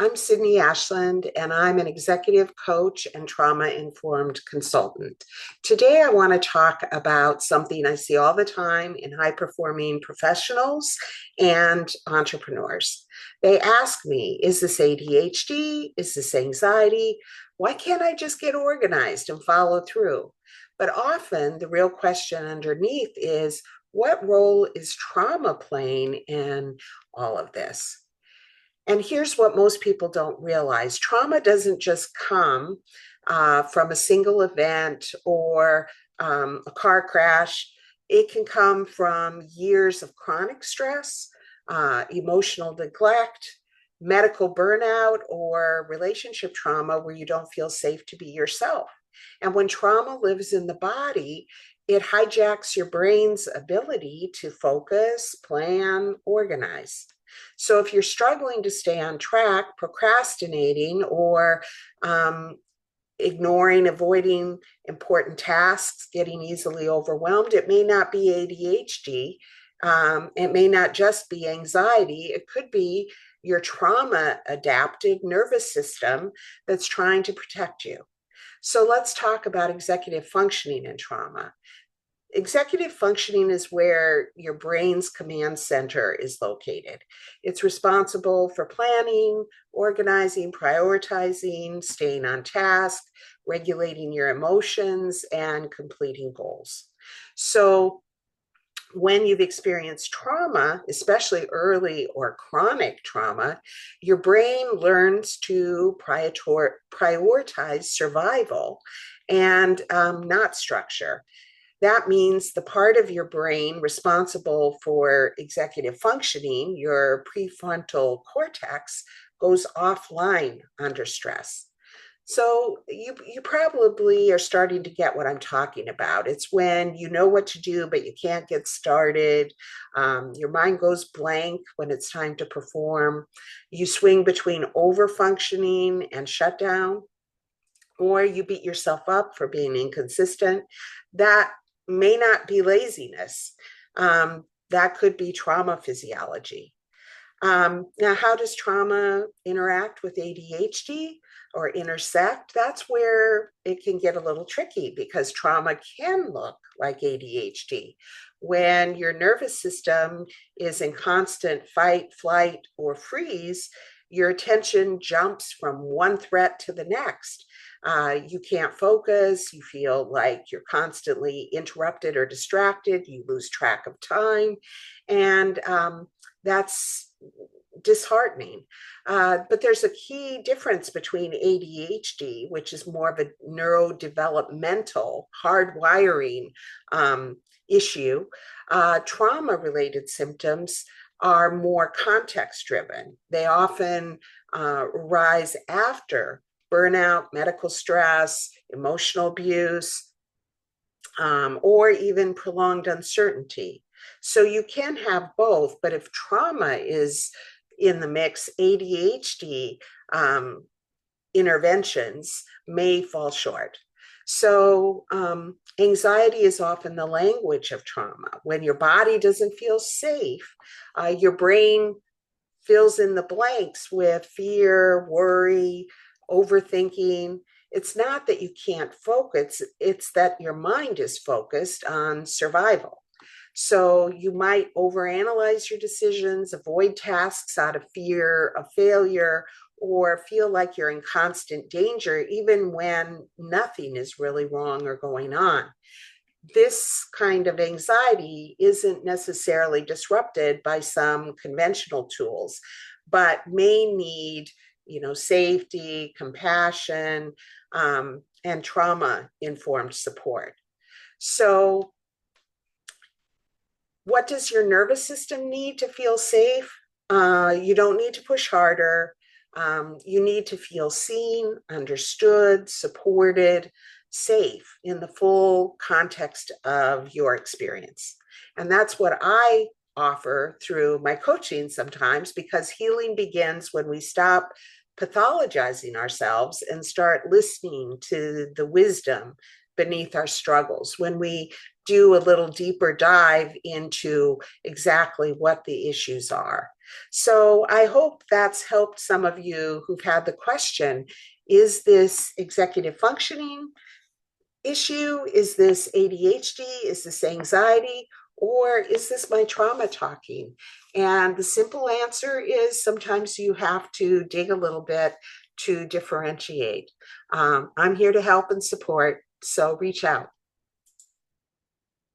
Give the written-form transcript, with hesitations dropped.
I'm Sydney Ashland, and I'm an executive coach and trauma-informed consultant. Today, I want to talk about something I see all the time in high-performing professionals and entrepreneurs. They ask me, is this ADHD? Is this anxiety? Why can't I just get organized and follow through? But often, the real question underneath is, what role is trauma playing in all of this? And here's what most people don't realize. Trauma doesn't just come from a single event or a car crash. It can come from years of chronic stress, emotional neglect, medical burnout, or relationship trauma where you don't feel safe to be yourself. And when trauma lives in the body, it hijacks your brain's ability to focus, plan, organize. So if you're struggling to stay on track, procrastinating, or ignoring, avoiding important tasks, getting easily overwhelmed, it may not be ADHD. It may not just be anxiety. It could be your trauma adapted nervous system that's trying to protect you. So let's talk about executive functioning in trauma. Executive functioning is where your brain's command center is located. It's responsible for planning, organizing, prioritizing, staying on task, regulating your emotions, and completing goals. So when you've experienced trauma, especially early or chronic trauma, your brain learns to prioritize survival and not structure. That means the part of your brain responsible for executive functioning, your prefrontal cortex, goes offline under stress. So you probably are starting to get what I'm talking about. It's when you know what to do, but you can't get started. Your mind goes blank when it's time to perform. You swing between over-functioning and shutdown, or you beat yourself up for being inconsistent. That may not be laziness. That could be trauma physiology. Now, how does trauma interact with ADHD or intersect? That's where it can get a little tricky because trauma can look like ADHD. When your nervous system is in constant fight, flight, or freeze, your attention jumps from one threat to the next. You can't focus. You feel like you're constantly interrupted or distracted. You lose track of time. And that's disheartening. But there's a key difference between ADHD, which is more of a neurodevelopmental hardwiring issue. Trauma-related symptoms are more context-driven. They often rise after burnout, medical stress, emotional abuse, or even prolonged uncertainty. So you can have both, but if trauma is in the mix, ADHD interventions may fall short. So anxiety is often the language of trauma. When your body doesn't feel safe, your brain fills in the blanks with fear, worry, overthinking. It's not that you can't focus, it's that your mind is focused on survival. So you might overanalyze your decisions, avoid tasks out of fear of failure, or feel like you're in constant danger, even when nothing is really wrong or going on. This kind of anxiety isn't necessarily disrupted by some conventional tools, but may need, safety, compassion, and trauma-informed support. So what does your nervous system need to feel safe? You don't need to push harder. You need to feel seen, understood, supported, safe in the full context of your experience. And that's what I offer through my coaching sometimes, because healing begins when we stop pathologizing ourselves and start listening to the wisdom beneath our struggles, when we do a little deeper dive into exactly what the issues are. So I hope that's helped some of you who've had the question, is this executive functioning issue? Is this ADHD? Is this anxiety? Or is this my trauma talking? And the simple answer is sometimes you have to dig a little bit to differentiate. I'm here to help and support, so reach out.